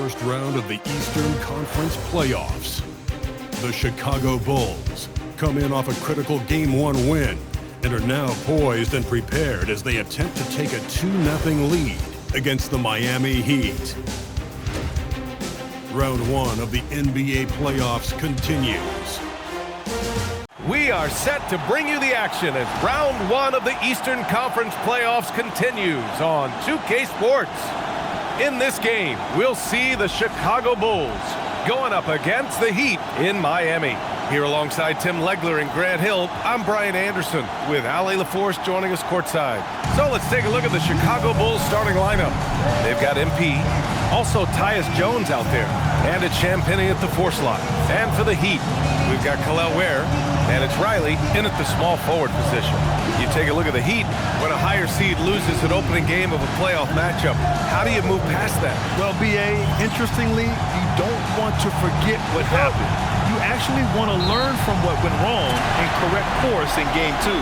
first round of the Eastern Conference playoffs. The Chicago Bulls come in off a critical Game 1 win and are now poised and prepared as they attempt to take a 2-0 lead against the Miami Heat. Round 1 of the NBA playoffs continues. We are set to bring you the action as round 1 of the Eastern Conference playoffs continues on 2K Sports. In this game, we'll see the Chicago Bulls going up against the Heat in Miami. Here alongside Tim Legler and Grant Hill, I'm Brian Anderson with Ali LaForce joining us courtside. So let's take a look at the Chicago Bulls starting lineup. They've got MP, also Tyus Jones out there, and it's Champagnie at the 4 slot. And for the Heat, we've got Kel'el Ware, and it's Riley in at the small forward position. You take a look at the Heat, when a higher seed loses an opening game of a playoff matchup, how do you move past that? Well, B.A., interestingly, you don't want to forget what happened. You actually want to learn from what went wrong and correct course in Game 2.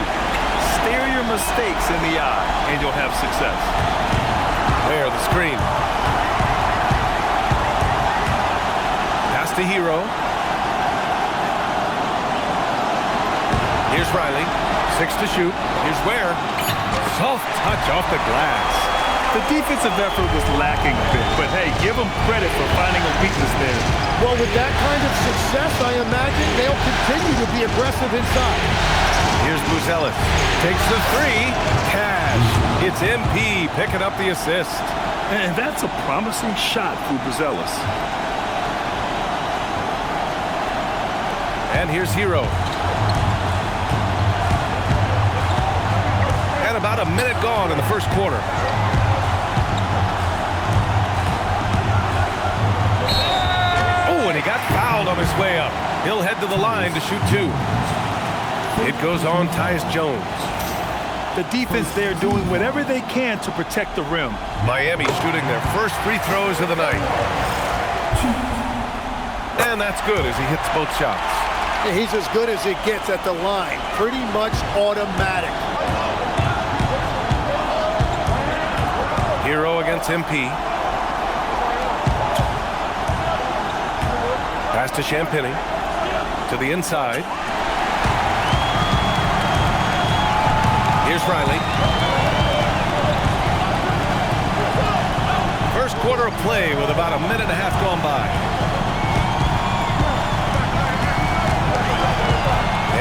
Stare your mistakes in the eye, and you'll have success. There, the screen. Pass to Hero. Here's Riley. 6 to shoot. Here's Ware. Soft touch off the glass. The defensive effort was lacking a bit, but hey, give them credit for finding a weakness there. Well, with that kind of success, I imagine they'll continue to be aggressive inside. Here's Buzelis. Takes the 3. Cash. It's MP picking up the assist. And that's a promising shot for Buzelis. And here's Hero. And about a minute gone in the first quarter. And he got fouled on his way up. He'll head to the line to shoot 2. It goes on Tyus Jones. The defense there doing whatever they can to protect the rim. Miami shooting their first free throws of the night. And that's good as he hits both shots. Yeah, he's as good as it gets at the line. Pretty much automatic. Hero against MP. Pass to Champagnie, to the inside. Here's Riley. First quarter of play with about a minute and a half gone by.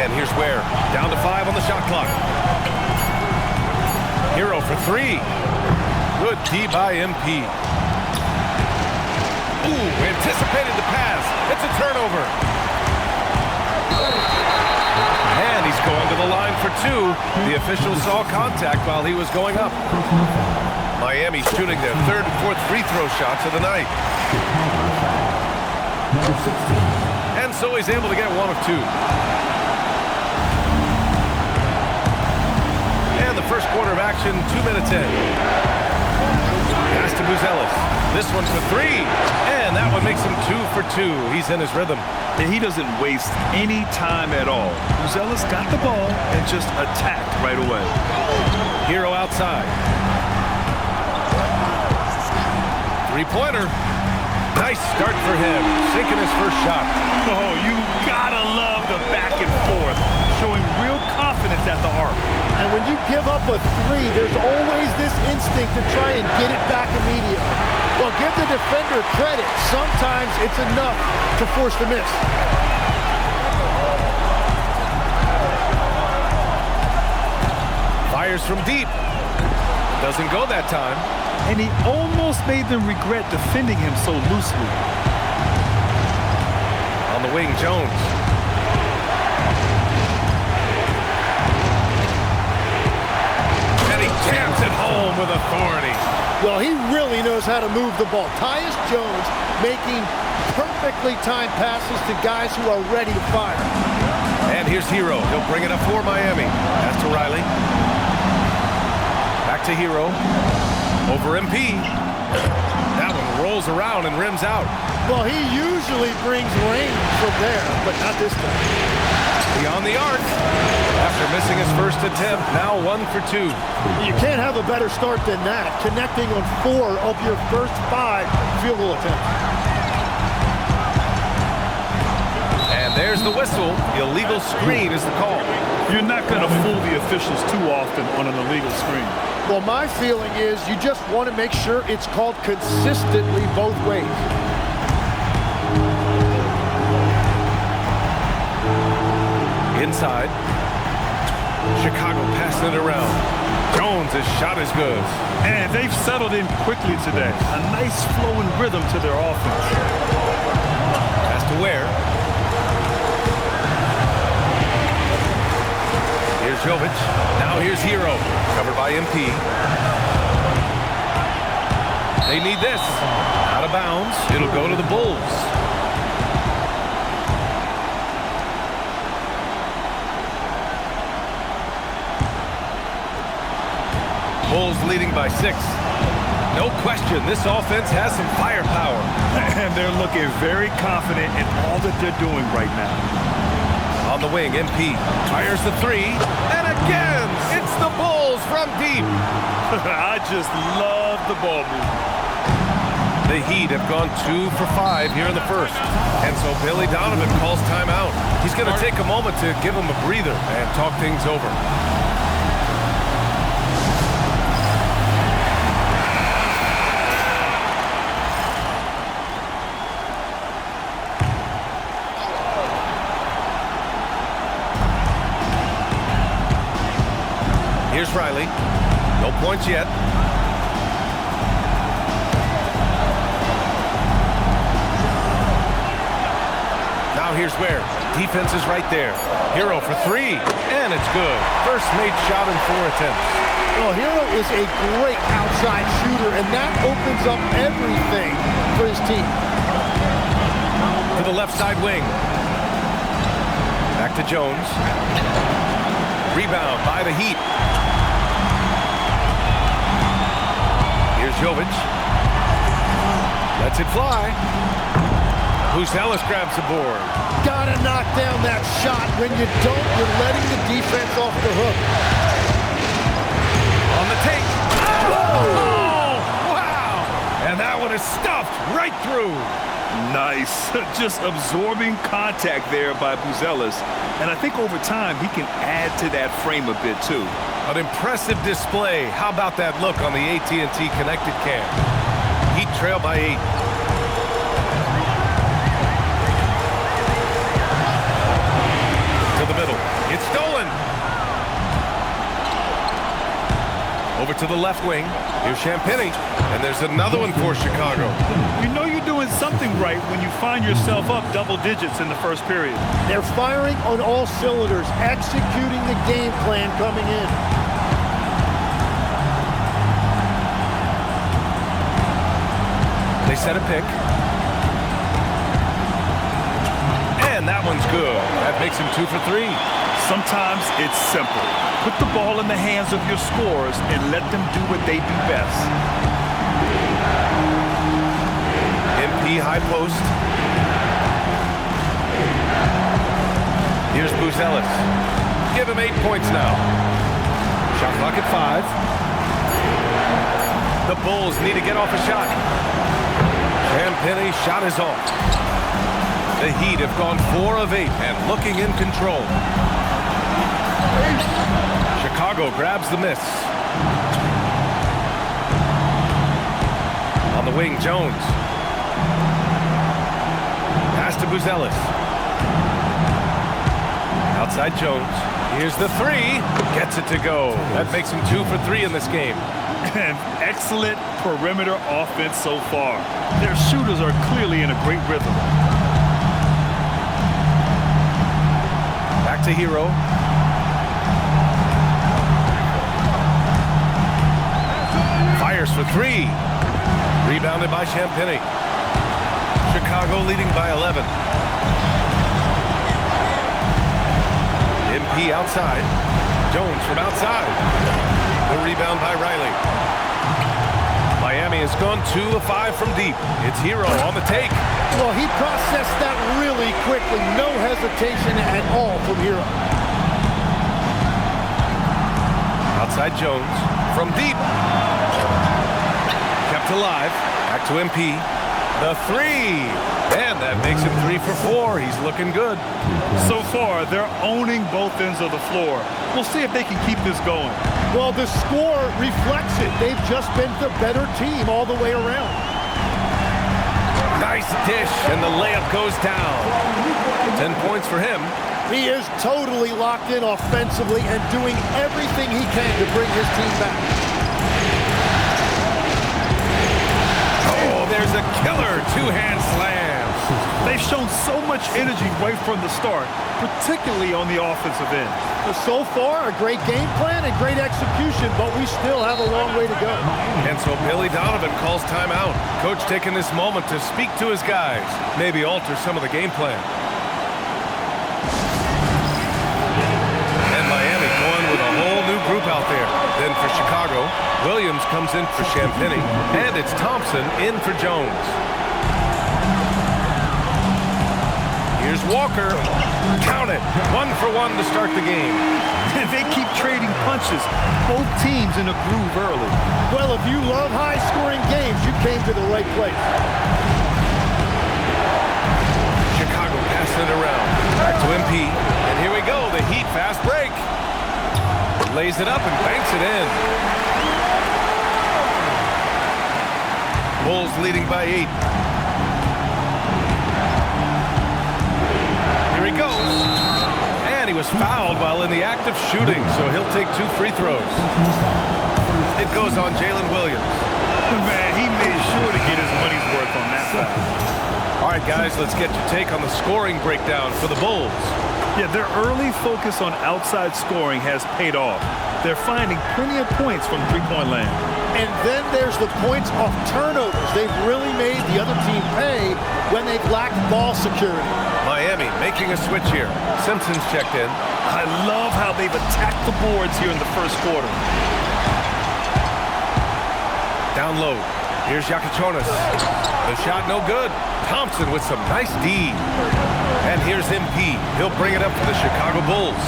And here's Ware, down to 5 on the shot clock. Hero for 3. Good D by MP. Ooh, anticipated the pass. It's a turnover. And he's going to the line for 2. The official saw contact while he was going up. Miami shooting their 3rd and 4th free throw shots of the night. And so he's able to get 1 of 2. And the first quarter of action, 2 minutes in. Pass to Buzelis. This one for 3, and that one makes him 2 for 2. He's in his rhythm. And he doesn't waste any time at all. Buzelis got the ball and just attacked right away. Hero outside. 3-pointer. Nice start for him, sinking his first shot. Oh, you gotta love the back and forth, showing real confidence at the arc. And when you give up a 3, there's always this instinct to try and get it back immediately. Well, give the defender credit. Sometimes it's enough to force the miss. Fires from deep. Doesn't go that time. And he almost made them regret defending him so loosely. On the wing, Jones. And he jams it home with authority. Well, he really knows how to move the ball. Tyus Jones making perfectly timed passes to guys who are ready to fire. And here's Hero. He'll bring it up for Miami. Pass to Riley. Back to Hero. Over MP. That one rolls around and rims out. Well, he usually brings range from there, but not this time. Beyond the arc. After missing his first attempt, now 1 for 2. You can't have a better start than that, connecting on 4 of your first 5 field goal attempts. And there's the whistle. The illegal screen is the call. You're not going to fool the officials too often on an illegal screen. Well, my feeling is you just want to make sure it's called consistently both ways. Inside. Chicago passing it around. Jones' shot is good. And they've settled in quickly today. A nice flowing rhythm to their offense. Pass to Ware. Here's Jovic. Now here's Hero. Covered by MP. They need this. Out of bounds. It'll go to the Bulls. Bulls leading by 6. No question, this offense has some firepower. And they're looking very confident in all that they're doing right now. On the wing, MP fires the 3. And again, it's the Bulls from deep. I just love the ball movement. The Heat have gone 2 for 5 here in the first. And so Billy Donovan calls timeout. He's going to take a moment to give him a breather and talk things over. Here's Riley. No points yet. Now here's Ware. Defense is right there. Hero for 3. And it's good. First made shot in 4 attempts. Well, Hero is a great outside shooter, and that opens up everything for his team. To the left side wing. Back to Jones. Rebound by the Heat. Here's Jovic. Lets it fly. Psamyou'll grabs the board. Gotta knock down that shot. When you don't, you're letting the defense off the hook. On the take. Oh! Wow! And that one is stuffed right through. Nice. Just absorbing contact there by Psamyou'll. And I think over time he can add to that frame a bit too. An impressive display. How about that look on the AT&T connected cam? Heat trail by 8. To the middle. It's stolen. Over to the left wing. Here's Champagny. And there's another one for Chicago. You know you're doing something right when you find yourself up double digits in the first period. They're firing on all cylinders, executing the game plan coming in. They set a pick. And that one's good. That makes him 2 for 3. Sometimes it's simple. Put the ball in the hands of your scorers and let them do what they do best. MP high post. Here's Psamyou'll. Give him 8 points now. Shot clock at 5. The Bulls need to get off a shot. Champagny's shot is off. The Heat have gone 4 of 8 and looking in control. Chicago grabs the miss. On the wing, Jones. Pass to Psamyou'll. Outside Jones. Here's the 3. Gets it to go. That makes him 2 for 3 in this game. An excellent perimeter offense so far. Their shooters are clearly in a great rhythm. Back to Hero. Fires for 3. Rebounded by Champagny. Chicago leading by 11. MP outside. Jones from outside. The rebound by Riley. Miami has gone 2 of 5 from deep. It's Hero on the take. Well, he processed that really quickly. No hesitation at all from Hero. Outside Jones from deep. Kept alive. Back to MP. The 3. And that makes him 3 for 4. He's looking good. So far, they're owning both ends of the floor. We'll see if they can keep this going. Well, the score reflects it. They've just been the better team all the way around. Nice dish, and the layup goes down. 10 points for him. He is totally locked in offensively and doing everything he can to bring his team back. Oh, there's a killer two-hand slam. They've shown so much energy right from the start, particularly on the offensive end. So far, a great game plan and great execution, but we still have a long way to go. And so Billy Donovan calls timeout. Coach taking this moment to speak to his guys, maybe alter some of the game plan. And Miami going with a whole new group out there. Then for Chicago, Williams comes in for Champagny, and it's Thompson in for Jones. Here's Walker. Count it. 1 for 1 to start the game. They keep trading punches. Both teams in a groove early. Well, if you love high-scoring games, you came to the right place. Chicago passing it around. Back to MP. And here we go. The Heat fast break. Lays it up and banks it in. Bulls leading by 8. Here he goes. And he was fouled while in the act of shooting, so he'll take 2 free throws. It goes on Jalen Williams. Man, he made sure to get his money's worth on that side. All right, guys, let's get your take on the scoring breakdown for the Bulls. Yeah, their early focus on outside scoring has paid off. They're finding plenty of points from three-point land. And then there's the points off turnovers. They've really made the other team pay when they've lacked ball security. Miami making a switch here. Simpson's checked in. I love how they've attacked the boards here in the first quarter. Down low. Here's Yakichonis. The shot no good. Thompson with some nice D. And here's MP. He'll bring it up for the Chicago Bulls.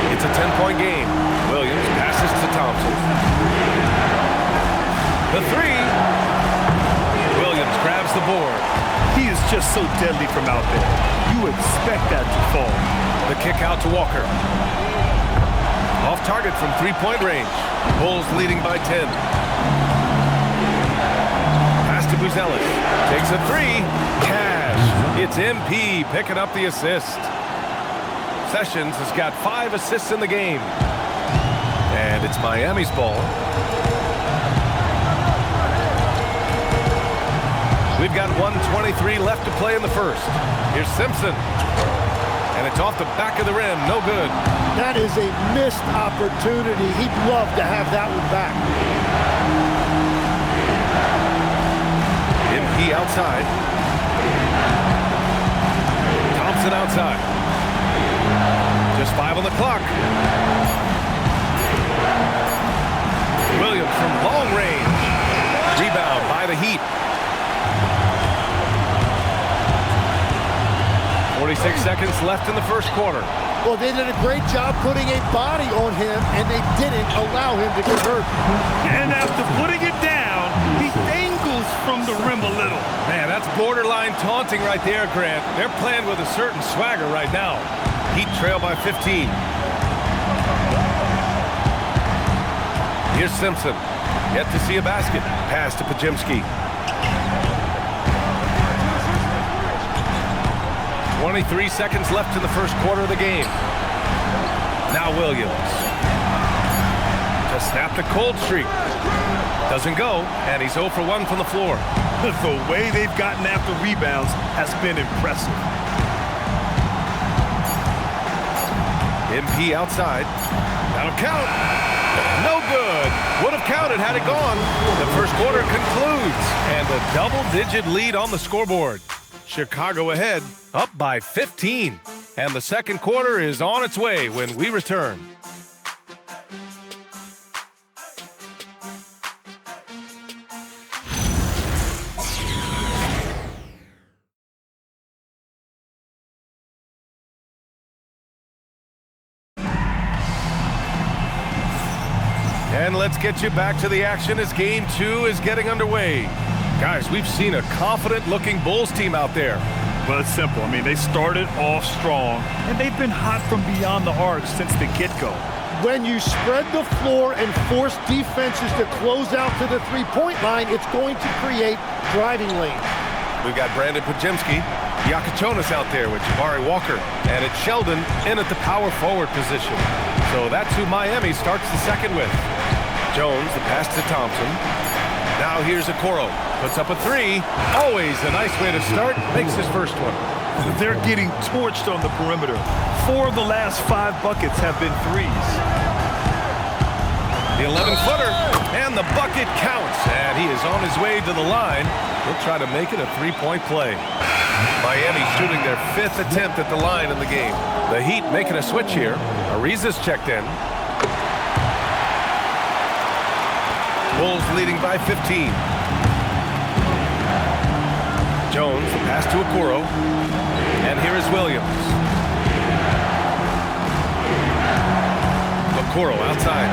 It's a 10-point game. Williams passes to Thompson. The 3. Williams grabs the board. He is just so deadly from out there. You expect that to fall. The kick out to Walker. Off target from three-point range. Bulls leading by 10. Pass to Buzelis. Takes a 3. Cash. It's MP picking up the assist. Sessions has got 5 assists in the game. And it's Miami's ball. We've got 1:23 left to play in the first. Here's Simpson. And it's off the back of the rim. No good. That is a missed opportunity. He'd love to have that one back. MP outside. Thompson outside. Just 5 on the clock. Williams from long range. Rebound by the Heat. 46 seconds left in the first quarter. Well, they did a great job putting a body on him, and they didn't allow him to convert. And after putting it down, he dangles from the rim a little. Man, that's borderline taunting right there, Grant. They're playing with a certain swagger right now. Heat trail by 15. Here's Simpson. Yet to see a basket. Pass to Pajemski. 23 seconds left in the first quarter of the game. Now Williams. To snap the cold streak. Doesn't go, and he's 0 for 1 from the floor. The way they've gotten after rebounds has been impressive. MP outside. That'll count. No good. Would have counted had it gone. The first quarter concludes, and a double-digit lead on the scoreboard. Chicago ahead, up by 15. And the second quarter is on its way when we return. And let's get you back to the action as Game 2 is getting underway. Guys, we've seen a confident-looking Bulls team out there. Well, it's simple. I mean, they started off strong, and they've been hot from beyond the arc since the get-go. When you spread the floor and force defenses to close out to the three-point line, it's going to create driving lanes. We've got Brandon Pajemski, Yakachonis out there with Jabari Walker, and it's Sheldon in at the power forward position. So that's who Miami starts the second with. Jones, the pass to Thompson. Now here's Okoro. Puts up a three. Always a nice way to start. Makes his first one. They're getting torched on the perimeter. 4 of the last 5 buckets have been threes. The 11-footer, and the bucket counts. And he is on his way to the line. He'll try to make it a three-point play. Miami shooting their 5th attempt at the line in the game. The Heat making a switch here. Ariza's checked in. Bulls leading by 15. Jones, the pass to Okoro. And here is Williams. Okoro outside.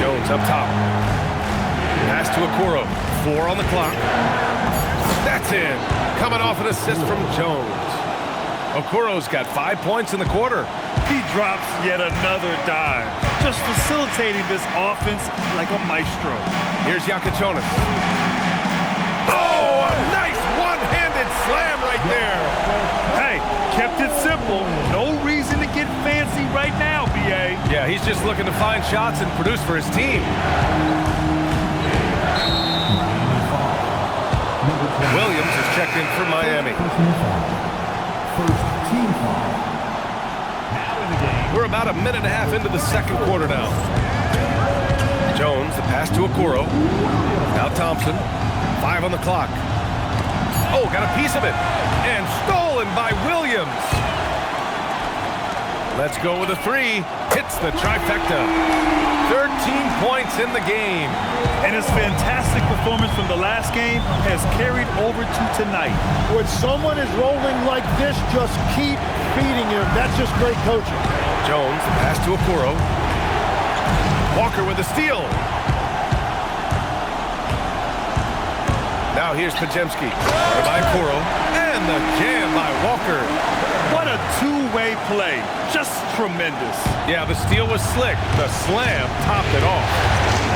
Jones up top. Pass to Okoro. 4 on the clock. That's in. Coming off an assist from Jones. Okoro's got 5 points in the quarter. He drops yet another dive. Just facilitating this offense like a maestro. Here's Yakachonis. Oh, a nice one-handed slam right there. Hey, kept it simple. No reason to get fancy right now, B.A. Yeah, he's just looking to find shots and produce for his team. Williams is checked in for Miami. First team foul. We're about a minute and a half into the second quarter now. Jones, the pass to Okoro. Now Thompson. 5 on the clock. Oh, got a piece of it. And stolen by Williams. Let's go with a 3. Hits the trifecta. 13 points in the game. And his fantastic performance from the last game has carried over to tonight. When someone is rolling like this, just keep feeding him. That's just great coaching. Jones, the pass to Okoro. Walker with a steal. Now here's Pajemski. By Okoro. And the jam by Walker. What a two-way play. Just tremendous. Yeah, the steal was slick. The slam topped it off.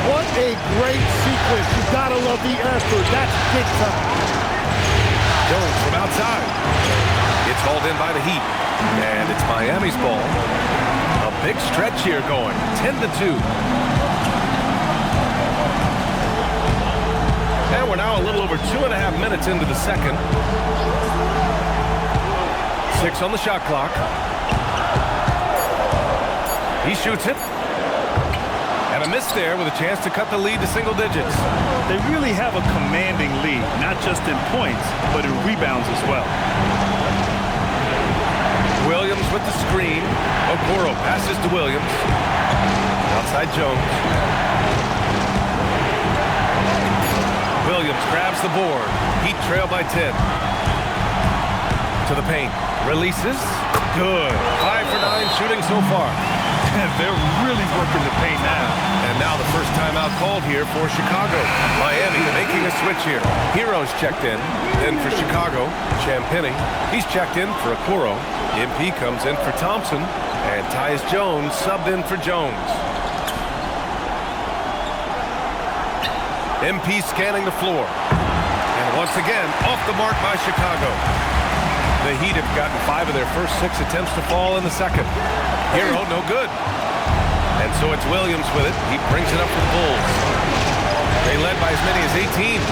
What a great sequence. You gotta love the effort. That's big time. Jones from outside. It's hauled in by the Heat. And it's Miami's ball. A big stretch here going. 10-2. And we're now a little over 2.5 minutes into the second. 6 on the shot clock. He shoots it. And a miss there with a chance to cut the lead to single digits. They really have a commanding lead, not just in points, but in rebounds as well. Williams with the screen. Okoro passes to Williams. Outside Jones. Williams grabs the board. Heat trail by 10. To the paint. Releases. Good. 5 for 9 shooting so far. They're really working the paint now. And now the first timeout called here for Chicago. Miami making a switch here. Hero's checked in. Then for Chicago, Champagny. He's checked in for Okoro. MP comes in for Thompson. And Tyus Jones subbed in for Jones. MP scanning the floor. And once again, off the mark by Chicago. The Heat have gotten 5 of their first 6 attempts to fall in the second. Hero, no good. And so it's Williams with it. He brings it up for the Bulls. They led by as many as 18.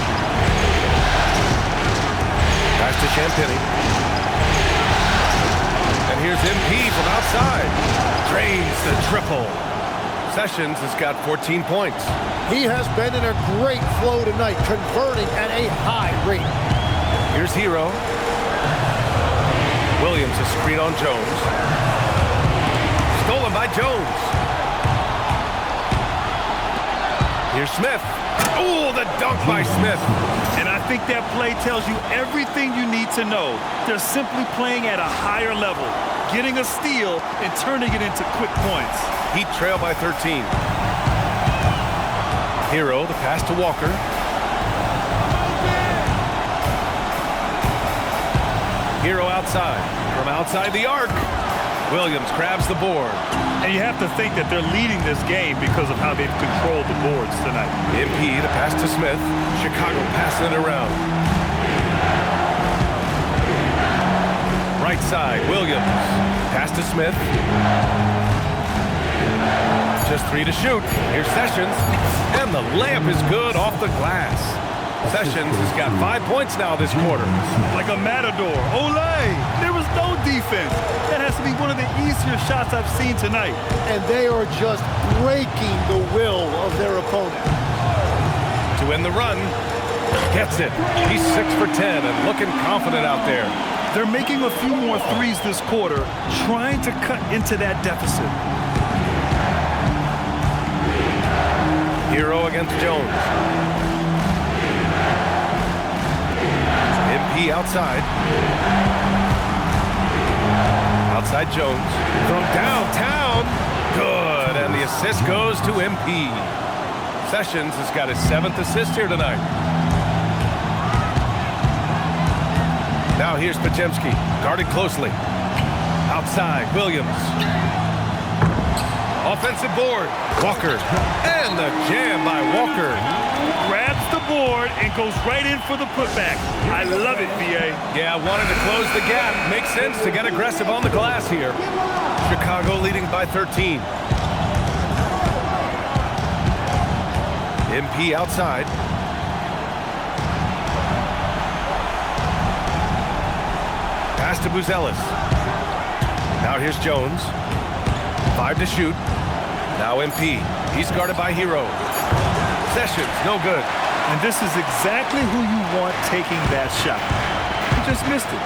Pass to Champagny. And here's MP from outside. Drains the triple. Sessions has got 14 points. He has been in a great flow tonight, converting at a high rate. Here's Hero. Williams a screen on Jones. Stolen by Jones. Here's Smith. Oh, the dunk by Smith. And I think that play tells you everything you need to know. They're simply playing at a higher level, getting a steal and turning it into quick points. Heat trail by 13. Hero, the pass to Walker. Hero outside. From outside the arc, Williams grabs the board. And you have to think that they're leading this game because of how they've controlled the boards tonight. MP, the pass to Smith. Chicago passing it around. Right side, Williams. Pass to Smith. Just 3 to shoot. Here's Sessions. And the layup is good off the glass. Sessions has got 5 points now this quarter. Like a matador. Olay! There was no defense. That has to be one of the easier shots I've seen tonight. And they are just breaking the will of their opponent. To end the run. Gets it. He's 6 for 10 and looking confident out there. They're making a few more threes this quarter, trying to cut into that deficit. Hero against Jones. MP outside. Outside Jones. From downtown. Good. And the assist goes to MP. Sessions has got his 7th assist here tonight. Now here's Pajemski. Guarded closely. Outside, Williams. Offensive board. Walker. And the jam by Walker. Grabs the board and goes right in for the putback. I love it, VA. Yeah, wanted to close the gap. Makes sense to get aggressive on the glass here. Chicago leading by 13. MP outside. Pass to Buzelis. Now here's Jones. 5 to shoot. Now MP. He's guarded by Hero. Sessions, no good. And this is exactly who you want taking that shot. He just missed it.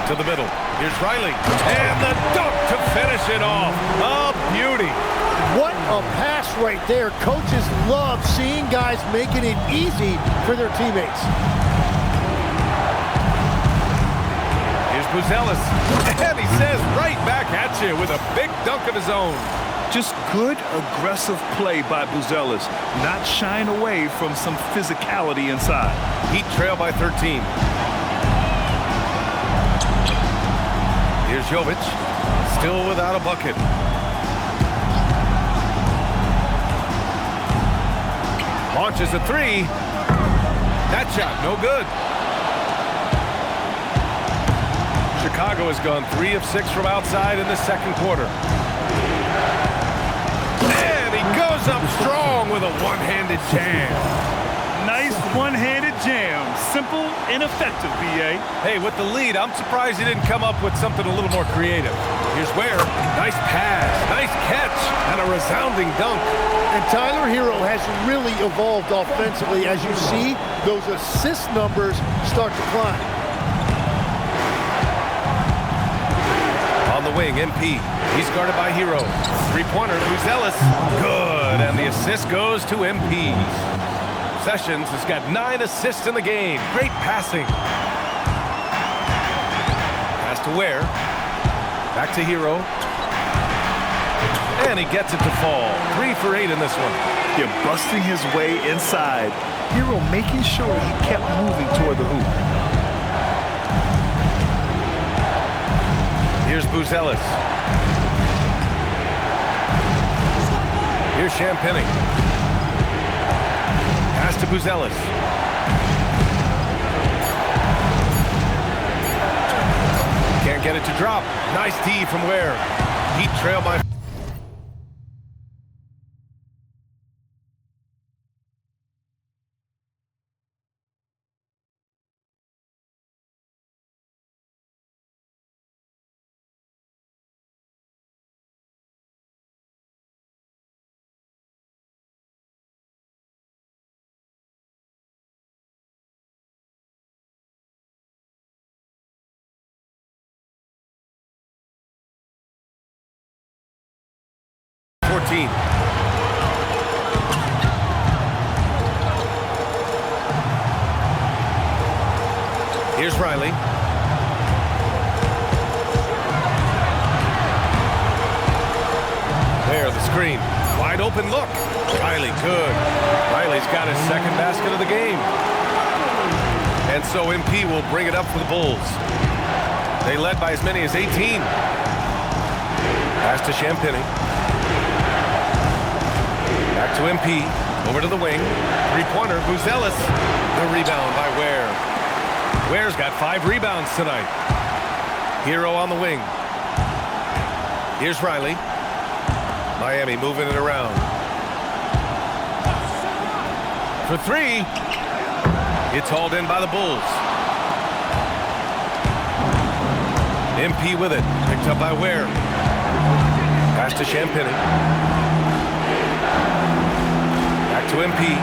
To the middle. Here's Riley. And the dunk to finish it off. A beauty. What a pass right there. Coaches love seeing guys making it easy for their teammates. Buzelis, and he says right back at you with a big dunk of his own. Just good, aggressive play by Buzelis, not shying away from some physicality inside. Heat trail by 13. Here's Jovic, still without a bucket. Launches a 3. That shot, no good. Chicago has gone 3 of 6 from outside in the second quarter. And he goes up strong with a one-handed jam. Nice one-handed jam. Simple and effective, BA. Hey, with the lead, I'm surprised he didn't come up with something a little more creative. Here's Ware. Nice pass, nice catch, and a resounding dunk. And Tyler Hero has really evolved offensively. As you see, those assist numbers start to climb. On the wing, MP. He's guarded by Hero. Three-pointer, Buzelis. Good, and the assist goes to MP. Sessions has got 9 assists in the game. Great passing. Pass to Ware. Back to Hero. And he gets it to fall. 3 for 8 in this one. They're busting his way inside. Hero making sure he kept moving toward the hoop. Here's Buzelis. Here's Champagny. Pass to Buzelis. Can't get it to drop. Nice D from Ware. Heat trail by... Here's Riley. There, the screen. Wide wide open look. Riley, good. Riley's got his second basket of the game. And so MP will bring it up for the Bulls. They led by as many as 18. Pass to Champagny. Back to MP. Over to the wing. Three-pointer, Buzelis. The rebound by Ware. Ware's got 5 rebounds tonight. Hero on the wing. Here's Riley. Miami moving it around. For 3. It's hauled in by the Bulls. MP with it. Picked up by Ware. Pass to Champagny. Back to MP.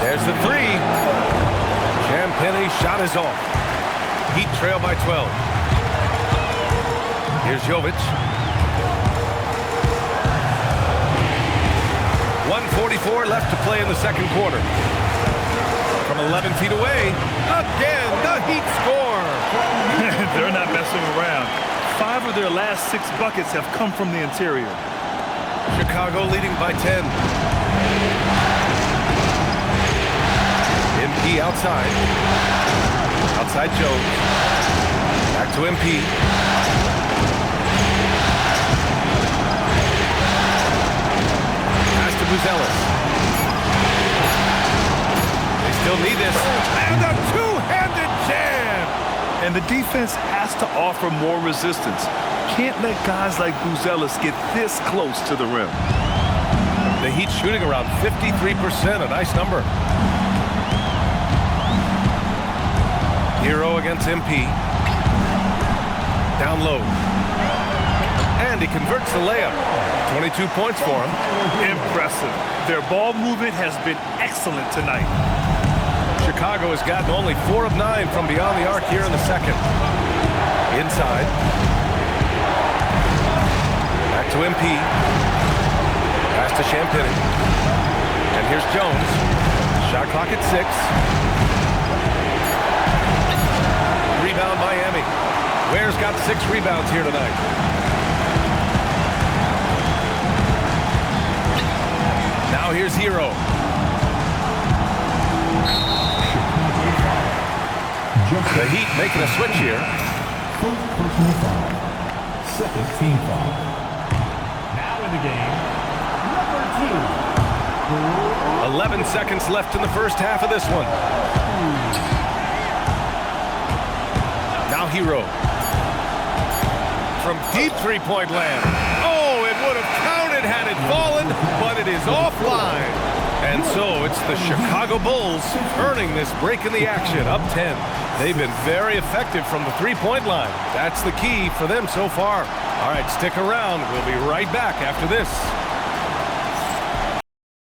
There's the 3. Champagny's shot is off. Heat trail by 12. Here's Jovic. 1:44 left to play in the second quarter. From 11 feet away, again, the Heat score. They're not messing around. 5 of their last 6 buckets have come from the interior. Chicago leading by 10. MP outside. Outside Jones. Back to MP. Pass to Buzelis. They still need this. And a two-handed jam! And the defense has to offer more resistance. Can't let guys like Buzelis get this close to the rim. The Heat shooting around 53%, a nice number. Hero against MP. Down low. And he converts the layup. 22 points for him. Impressive. Their ball movement has been excellent tonight. Chicago has gotten only 4 of 9 from beyond the arc here in the second. Inside. Back to MP. Pass to Champagny. And here's Jones. Shot clock at 6. Rebound Miami. Ware's got 6 rebounds here tonight. Now here's Hero. The Heat making a switch here. First personal foul. Second team foul. Now in the game, number 2. 11 seconds left in the first half of this one. Now Hero. From deep three-point land. Oh, it would have counted had it fallen, but it is offline. And so it's the Chicago Bulls earning this break in the action, up 10. They've been very effective from the three-point line. That's the key for them so far. All right, stick around. We'll be right back after this.